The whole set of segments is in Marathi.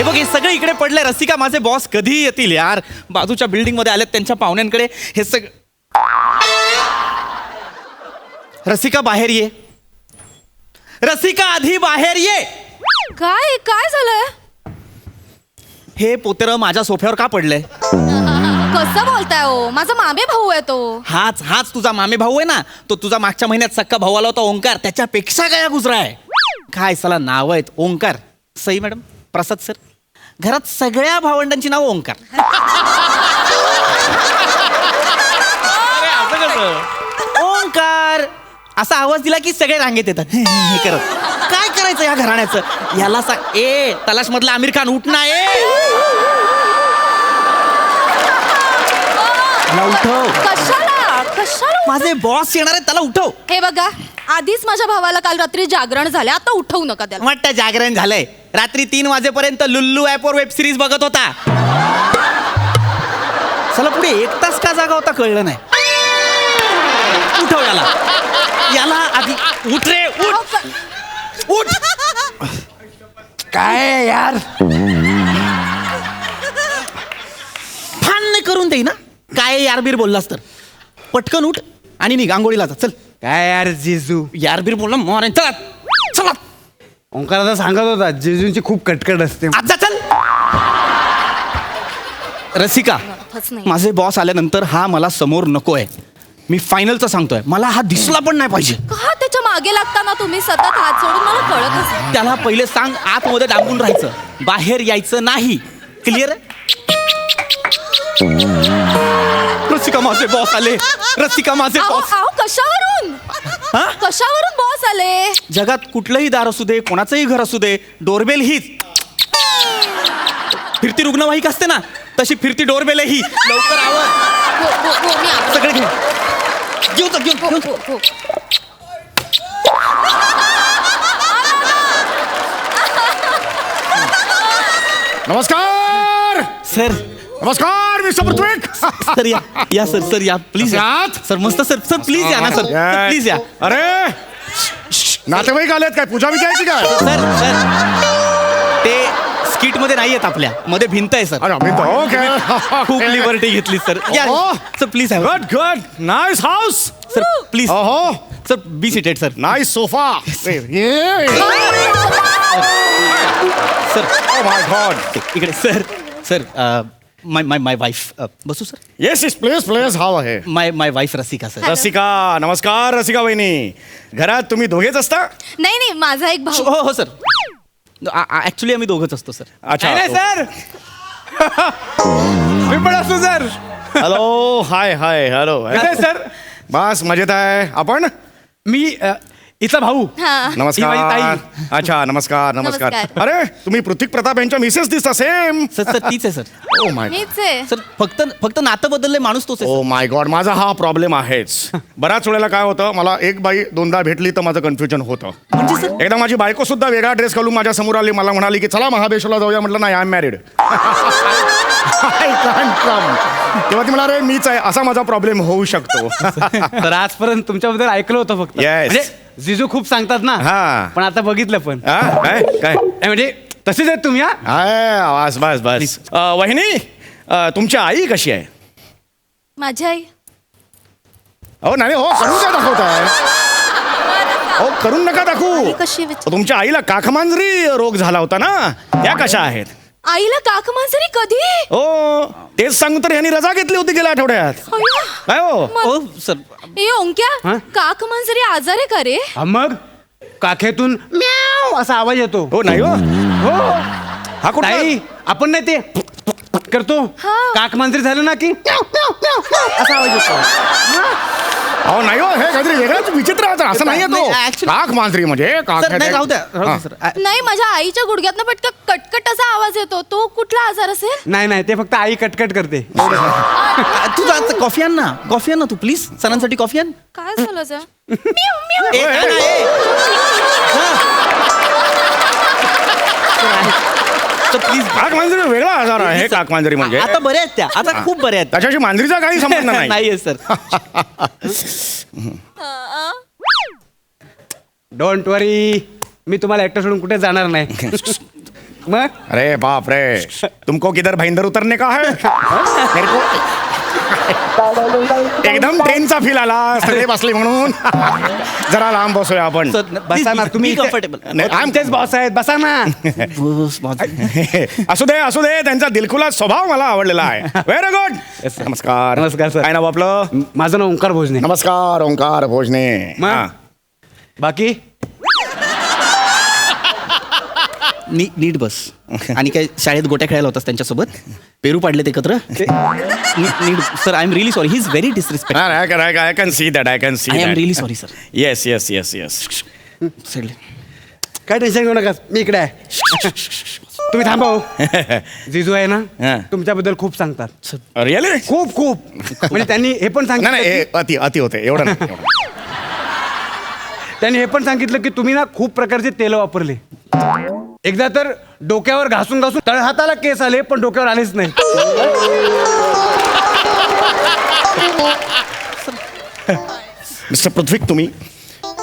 हे बघ हे सगळं इकडे पडलंय. रसिका माझे बॉस कधी येतील यार. बाजूच्या बिल्डिंग मध्ये आलेत त्यांच्या पाहुण्यांकडे. हे सगळं रसिका बाहेर ये. रसिका आधी बाहेर ये. काय काय झालंय? हे पोतेरं माझ्या सोफ्यावर का पडलंय? कसं बोलताय हो? माझा मामे भाऊ आहे तो. हाच हाच तुझा मामे भाऊ आहे ना. तो तुझा मागच्या महिन्यात सक्का भाऊ आला होता ओंकार. त्याच्यापेक्षा काय गुजरा आहे. काय साला नाव आहेत. ओंकार सई मॅडम, प्रसाद सर, घरात सगळ्या भावंडांची नाव ओंकार. अरे असं कसं? ओंकार असा आवाज दिला की सगळे रांगेत येतात हे करत. काय करायचं या घराण्याचं? याला सांग ए तलाश मधला आमिर खान उठ ना. उठव. कशाला कशाला? माझे बॉस येणार आहेत त्याला उठव. हे बघा आधीच माझ्या भावाला काल रात्री जागरण झाले. आता उठवू नका त्याला. वाटतं जागरण झालंय. रात्री 3 वाजेपर्यंत लुल्लू ॲपवर वेब सिरीज बघत होता. चला पुढे 1 तास का जागा होता कळलं नाही. उठव याला. याला आधी उठ रे उठ उठ. काय यार फान नाही करून देई ना. काय यारबीर बोललास तर पटकन उठ आणि निघ आंघोळीला जा. चल. काय यार जिजू यारबीर बोलला मोर. चला चला. ओंकार आता सांगत होता जिजूंची खूप कटकट असते. आज जा चल. रसिका नाही. माझे बॉस आल्यानंतर हा मला समोर नकोय. मी फायनलचं सांगतोय. मला हा दिसला पण नाही पाहिजे. का त्याच्या मागे लागताना तुम्ही सतत हात सोडून? मला कळतच नाही. त्याला पहिले सांग आतमध्ये डांबून राहायचं, बाहेर यायचं नाही. क्लिअर? रसिका माझे बॉस आले. रसिका माझे बॉस. कशावरून? हा? कशावरून बॉस आले? जगात कुठलंही दार असू दे, कोणाचंही घर असू दे, डोरबेल हीच. फिरती रुग्णवाहिका असते ना, तशी फिरती डोरबेल ही. लवकर आवर. मी आवडते. सगळे घे. घेऊ तर घेऊ. नमस्कार सर. नमस्कार मिस्टर पृथ्वीक. सर या सर. सर या प्लीज या. सर मस्त सर. सर प्लीज या ना सर. प्लीज या. अरे नातेवाईक आलेत काय? पूजा विकायची काय? सर ते स्किट मध्ये नाही आहेत. आपल्या मध्ये भिंत आहे सर. अरे अमित ओके. खूप लिबर्टी घेतली सर. या sir please. Good good nice house. Sir please. ओहो sir be seated sir. Nice sofa. Sir oh my god. इकडे सर. Sir my wife. बसू sir. Yes yes please please. हाव आहे my wife Rasika sir. Rasika. नमस्कार रसिका वहिनी. घरात तुम्ही दोघेच असता? नाही माझा एक भाऊ. हो सर. ऍक्च्युली आम्ही दोघंच असतो सर. अच्छा सर. मी पण असतो sir. Hello hi hi hello sir. बस मजेत आहे. आपण मी इथला भाऊ. हा. नमस्कार. अच्छा नमस्कार नमस्कार. नमस्कार. अरे तुम्ही पृथ्वी प्रताप यांच्या मिसेस दिसता सेम. सर तीच आहे सर. ओ माय मीच आहे. सर फक्त नातं बदललंय. माणूस तोच आहे ओ माय गॉड. माझा हा प्रॉब्लेम आहेच. बऱ्याच वेळेला काय होतं, मला एक बाई दोनदा भेटली तर माझं कन्फ्युजन होतं. म्हणजे सर. एकदा माझी बायको सुद्धा वेगळा ड्रेस घालून माझ्या समोर आली. मला म्हणाली की चला महाबळेश्वरला जाऊया. म्हटलं नाही आय एम मॅरिड. तेव्हा ती मला अरे मीच आहे. असा माझा प्रॉब्लेम होऊ शकतो. तर आजपर्यंत तुमच्याबद्दल ऐकलं होतं फक्त. Yes. म्हणजे जिजू खूप सांगतात ना. हा. पण आता बघितलं पण. हा? काय काय नाही, म्हणजे तसेच आहेत तुम्ही. हा बस बस बस. वहिनी तुमची आई कशी आहे? माझी आई. हो नाही हो करून काय दाखवताय? हो करून नका दाखवू. आई कशी विचार. तुमच्या आईला काखमांजरी रोग झाला होता ना. त्या कशा आहेत? आईला काकमांजरी कधी? हो तेच सांगू तर यांनी रजा घेतली होती गेल्या आठवड्यात. काय हो? हो सर. ए ओंक्या, हा? काकमांजरी आजार आहे का रे? हा, मग काखेतून म्याव असा आवाज येतो. हो नाही हो. हो हा कुठला? ताई आपण नाही ते करतो. हा. काक मांजरी झालं ना की असा आवाज येतो. अहो नाही हो हे काहीतरी वेगळंच विचित्र आहे. असं नाही नाही, येतो. actually- काख मांजरी म्हणजे काख सर नाही राहू द्या हा. सर. नाही माझ्या आईच्या गुडघ्यातनं पटकन कटकट असा आवाज येतो. तो कुठला आजार असेल? नाही नाही ते फक्त आई कटकट करते. तुझा कॉफी आण ना. कॉफी आण ना तू प्लीज. सरांसाठी कॉफी आण. काय झालं सर? म्याव, म्याव. ए, आण ना, ए. तर प्लीज. काख मांजरी वेगळा आजार आहे. काख मांजरी म्हणजे आता बऱ्या आहेत त्या. आता खूप बऱ्या आहेत. त्याच्याशी मांजरीचा काही संबंध नाही. नाहीये सर. डोंट वरी मी तुम्हाला एकटं सोडून कुठे जाणार नाही. मग अरे बाप रे, तुमको किधर भाईंदर उतरने का है? मेरे को एकदम ट्रेनचा फील आला, सगळे बसले म्हणून. जरा लांब बसूया आपण. सर बसा ना तुम्ही कम्फर्टेबल. नाही, आमचेच बॉस आहेत, बसा ना. असू दे असू दे, त्यांचा दिलखुलास स्वभाव मला आवडलेला आहे. Very good. Yes, sir. नमस्कार. नमस्कार, sir. काय नाव आपलं? माझं नाव ओंकार भोजने. नमस्कार ओंकार भोजने. मग? हा. बाकी नीट बस. आणि काय शाळेत गोट्या खेळायला होतास त्यांच्यासोबत? पेरू पाडलेत एकत्र? नीट sir, I am really sorry. He is very disrespect. I can see that. I can see I am that. Really sorry sir. Yes, yes, yes, yes. काय टेन्शन घेऊ नका, मी इकडे आहे. तुम्ही थांबा हो. जिजू आहे हा. ना, तुमच्याबद्दल खूप सांगतात. Really? खूप खूप म्हणजे त्यांनी हे पण नाही नाही, सांगितलं हे अति होते एवढं नाही एवढं. त्यांनी हे पण सांगितलं की तुम्ही ना खूप प्रकारचे तेल वापरले. एकदा तर डोक्यावर घासून घासून तळहाताला केस आले, पण डोक्यावर आलेच नाही. मिस्टर पृथ्वीक,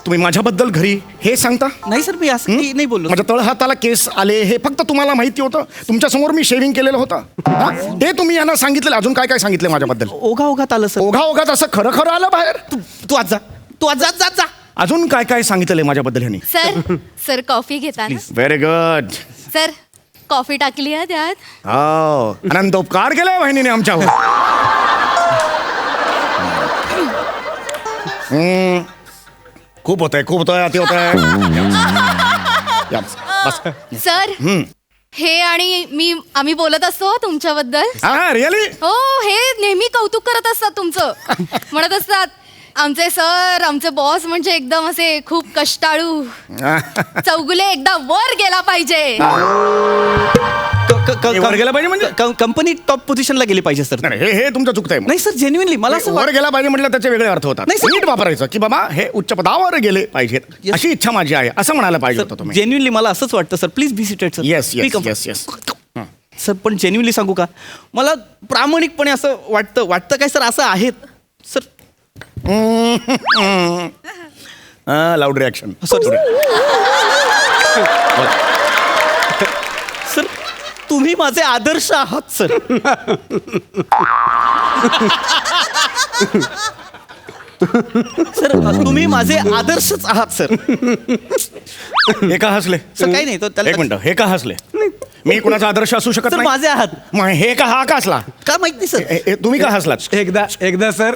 तुम्ही माझ्याबद्दल घरी हे सांगता? नाही सर, मी असं काही नाही बोललो. माझ्या तळहाताला केस आले हे फक्त तुम्हाला माहिती होतं? तुमच्यासमोर मी शेविंग केलेलं होतं, हा? ते तुम्ही यांना सांगितलं. अजून काय काय सांगितलं माझ्याबद्दल? ओघात आलं सर. ओघात असं खरं खरं आलं बाहेर? तू आज जा. तू आज जा जा. अजून काय काय सांगितलंय माझ्याबद्दल ह्यांनी? सर कॉफी घेता ना? Very good. सर कॉफी टाकली आहे त्यात. हो, अनंत उपकार केलाय बहिणीने आमच्यावर. खूप होतंय अति होतंय. या, बस. सर हे आणि आम्ही बोलत असतो तुमच्याबद्दल. हा, रिअली? हो, हे नेहमी कौतुक करत असतात तुमचं. म्हणत असतात आमचे सर, आमचे बॉस म्हणजे एकदम असे खूप कष्टाळू, चौगुले एकदा वर गेला पाहिजे. वर गेला पाहिजे म्हणजे? कंपनी टॉप पोझिशनला गेली पाहिजे सर. नाही, हे तुमचं चुकतंय. नाही सर, जेन्युइनली मला असं वर गेला पाहिजे म्हटलं त्याचे वेगळे अर्थ होतात. नाही, सर. नीट वापरायचं की बाबा हे उच्च पदावर गेले पाहिजेत, Yes. अशी इच्छा माझी आहे असं म्हणायला पाहिजे होतं तुम्ही. जेन्युइनली मला असंच वाटतं sir. Please be seated sir. Yes yes yes yes. Sir पण जेन्युइनली सांगू का, मला प्रामाणिकपणे असं वाटतं काय सर, असं आहेत sir. Loud reaction. Sir sir, तुम्ही माझे आदर्श आहात सर. सर तुम्ही माझे आदर्शच आहात सर. हे का हसले? सर काही नाही, तो त्याला- एक मिनिट, हे का हसले? मी कुणाचा आदर्श असू शकत सर नाही? माझे आहात. मग हे का हा का हसला? का माहित नाही सर. तुम्ही का हसलात? एकदा सर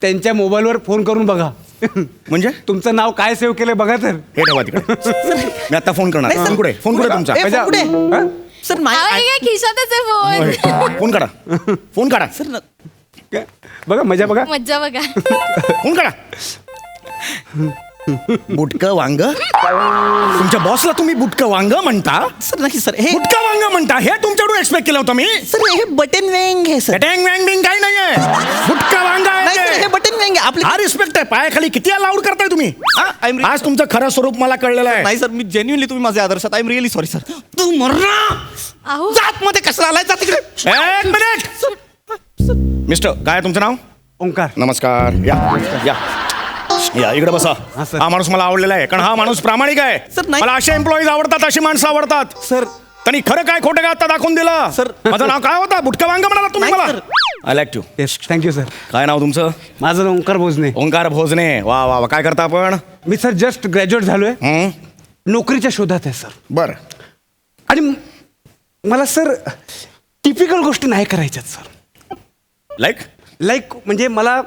त्यांच्या मोबाईलवर फोन करून बघा. म्हणजे तुमचं नाव काय सेव्ह केलंय बघा तर. हे ठेवा तिकडे. मी आता फोन करणार. नाही, सर. फोन कुठे? फोन कुठे तुमचा? ए, फोन कुठे? हा? सर काय खिशातच आहे फोन. फोन काढा. फोन काढा. सर काय? बघा मजा बघा. मज्जा बघा. फोन काढा. बुटकं वांग? तुमच्या बॉसला तुम्ही बुटकं वांग म्हणता? सर नाही सर, हे बुटकं वांग म्हणता हे तुमच्याकडून एक्सपेक्ट केलं होतं मी. सर हे बटन वेंग आहे सर. टँग वँग बिंग काही नाहीये. बुटकं वांग नाही सर, आहे हे बटन वेंग आहे आपले. हा रिस्पेक्ट आहे. पायाखाली किती लाऊड करताय तुम्ही? I'm really- आज तुमचं खरं स्वरूप मला कळलेलं आहे. नाही सर, मी जेन्युइनली तुम्ही माझे आदर्शात. I am really sorry sir. तू मरना अहो जात मध्ये कसला आलाय, जा तिकडे. एक मिनिट. मिस्टर काय तुमचं नाव? ओंकार. नमस्कार. या इकडे बसा. हा, सर. हा माणूस मला आवडलेला आहे कारण हा माणूस प्रामाणिक आहे. सर, नाही. मला असे एम्प्लॉईज आवडतात, अशी माणसं आवडतात. सर त्यांनी खरं काय खोटं काय आता दाखवून दिलं. सर. माझं नाव काय होतं? बुटका वांग म्हणाला तुम्ही नाही, मला. Sir. I like you. Yes thank you sir. काय नाव तुमचं? माझं नाव ओंकार भोजने. ओंकार भोजने. वा वा वा. काय करता आपण? मी सर जस्ट ग्रॅज्युएट झालोय. नोकरीच्या शोधात आहे सर. बर. आणि मला सर टिपिकल गोष्टी नाही करायच्यात सर. लाईक म्हणजे मला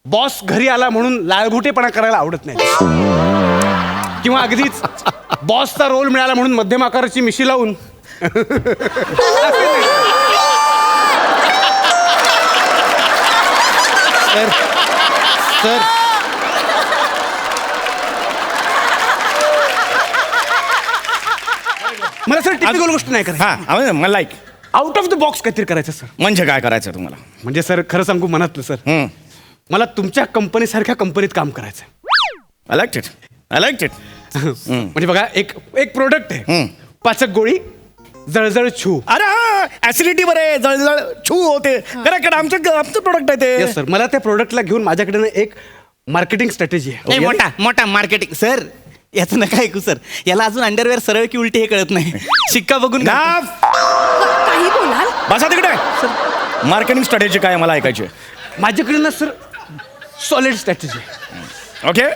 बॉस घरी आला म्हणून लाळघुटेपणा करायला आवडत नाही. किंवा अगदीच बॉसचा रोल मिळाला म्हणून मध्यम आकाराची मिशी लावून सर मला सर टिपिकल गोष्ट नाही करायची. हा मला like. Out of the box काहीतरी करायचं सर. म्हणजे काय करायचं तुम्हाला? म्हणजे सर खरं सांगू मनातलं सर, मला तुमच्या कंपनीसारख्या कंपनीत काम करायचं. I like it. I like it. म्हणजे बघा एक प्रोडक्ट आहे, पाचक गोळी, जळजळ छू. अरे हा ऍसिडिटी बरे जळजळ छू होते. करेक्ट. आमचं प्रोडक्ट आहे ते. Yes sir. मला त्या प्रोडक्टला घेऊन माझ्याकडे एक मार्केटिंग स्ट्रॅटेजी आहे. मोठा मार्केटिंग सर. याचं नका ऐकू सर. याला अजून अंडरवेअर सरळ की उलटी हे कळत नाही. शिक्का बघून नाफ! काही बोलाल? बसा तिकडे. मार्केटिंग स्ट्रॅटेजी काय आहे मला ऐकायची. माझ्याकडे ना सर सॉलिड स्ट्रॅटेजी. ओके.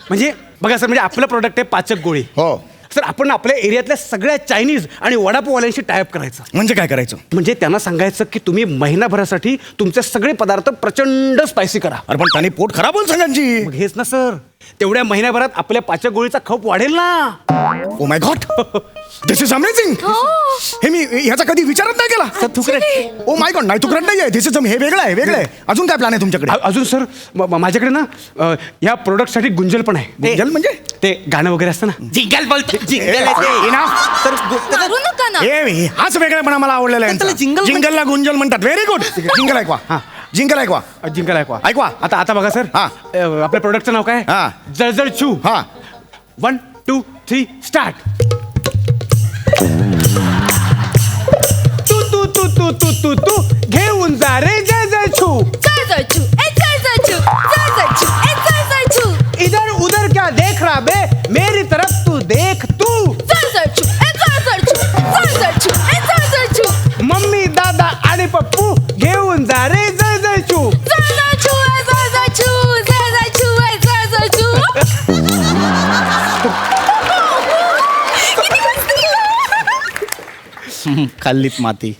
म्हणजे बघा सर, म्हणजे आपलं प्रोडक्ट आहे पाचक गोळी. हो. सर आपण आपल्या एरियातल्या सगळ्या चायनीज आणि वडापाववाल्यांशी टायअप करायचं. म्हणजे काय करायचं? म्हणजे त्यांना सांगायचं की तुम्ही महिनाभरासाठी तुमचे सगळे पदार्थ प्रचंड स्पायसी करा. अरे पण त्याने पोट खराब होईल सगळ्यांची. मग हेच ना सर, तेवढ्या महिन्याभरात आपल्या पाचक गोळीचा खप वाढेल ना. ओ my God, this is amazing. हे मी ह्याचा कधी विचारच नाही केला. सर तुकडे. ओ माय गॉड, नाही तुकडं नाही आहे. दिस इज हे वेगळं आहे, वेगळं आहे. अजून काय प्लॅन आहे तुमच्याकडे? अजून सर माझ्याकडे ना या प्रोडक्टसाठी गुंजल पण आहे. गुंजल म्हणजे? ते गाणं वगैरे असतं ना. जिंगल बोलतो जिंगल Enough. सर मारू नका ना. हाच वेगळेपणा मला आवडलेला आहे. त्याला जिंगल जिंगलला गुंजल म्हणतात. Very good. जिंगल ऐकवा. हा. जिंगल ऐकवा. जिंकल ऐकवा. ऐकवा. आता बघा सर, हा. आपल्या प्रोडक्टचं नाव काय? हा. जळजळ छू. हा. 1 2 3 स्टार्ट. तू तू तू तू तू तू तू घेऊन जा रे जळजळ छू. जळजळछू, ए जळजळछू, जळजळछू, ए जळजळछू. इधर उधर क्या देख रहा बे, मेरी तरफ तू देख तू. जळजळछू, ए जळजळछू, जळजळछू, ए जळजळछू. मम्मी दादा आणि पप्पू घेऊन जा रे जळजळ छू. जळजळछू, ए जळजळछू, जळजळछू, ए जळजळछू. किती मस्ती. खाल्लीत माती.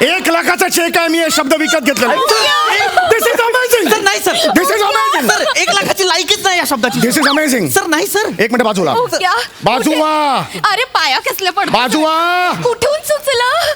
$1 लाखाचा चेक आहे. मी हे शब्द विकत घेतलेला. दिस इज अमेझिंग. सर नाही sir. This is amazing. Sir 1 लाखाची लायकीच नाही या शब्दाची. दिस इज अमेझिंग. सर नाही सर. एक मिनिट बाजूला. ओ, क्या? बाजूवा. अरे पाया कसले पडतो. बाजूवा. कुठून सुचलं?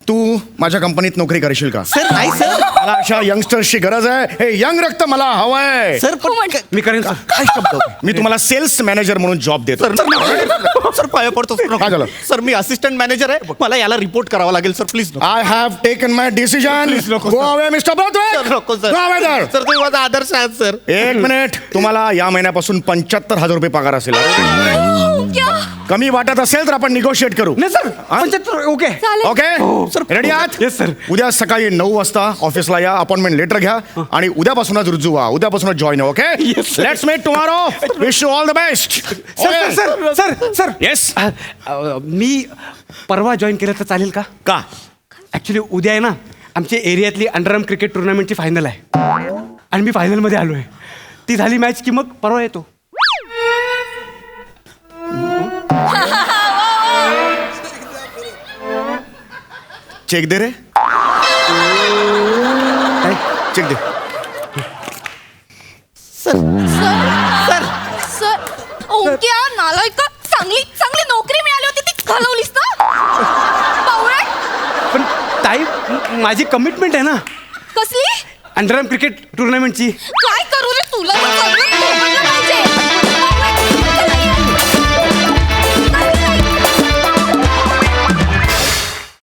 तू माझ्या कंपनीत नोकरी करशील का? सर नाही सर. मला अशा यंगस्टर्सची गरज आहे. हे यंग रक्त मला हवंय. सर हो पण म्हणजे. मी करेन सर. काय शब्द मी तुम्हाला सेल्स मॅनेजर म्हणून जॉब देतो. सर पाया पडतो. काय झालं? सर मी असिस्टंट मॅनेजर आहे. मला याला रिपोर्ट करावा लागेल sir please. I have taken my decision. Go away mister sir नको सर. गो अवे दर. सर तुम्ही माझा आदर्श आहात सर. एक मिनिट. तुम्हाला या महिन्यापासून 75,000 रुपये पगार असेल. ओ, क्या? कमी वाटत असेल तर आपण निगोशिएट करू. नाही सर, 75 ओके. चालेल. Okay sir. रेडी आहात? Yes sir. उद्या सकाळी 9 वाजता ऑफिसला या. अपॉइंटमेंट लेटर घ्या आणि उद्यापासूनच रुजू व्हा. उद्यापासूनच join okay. Yes, sir. Let's met tomorrow. Wish you all the best. Sir sir sir sir yes. मी परवा जॉईन केलं तर चालेल का? का? ऍक्च्युली उद्या आहे ना आमच्या एरियातली अंडरआर्म क्रिकेट टुर्नामेंटची फायनल आहे आणि मी फायनलमध्ये आलो आहे. ती झाली मॅच की मग परवा येतो. चेक दे रे. चेक दे. सर सर सर सर ओंक्या नालायका, चांगली चांगली नोकरी मिळाली होती ती घालवलीस ना. बावळट. पण ताई माझी कमिटमेंट आहे ना कसली? Underarm cricket टुर्नामेंटची.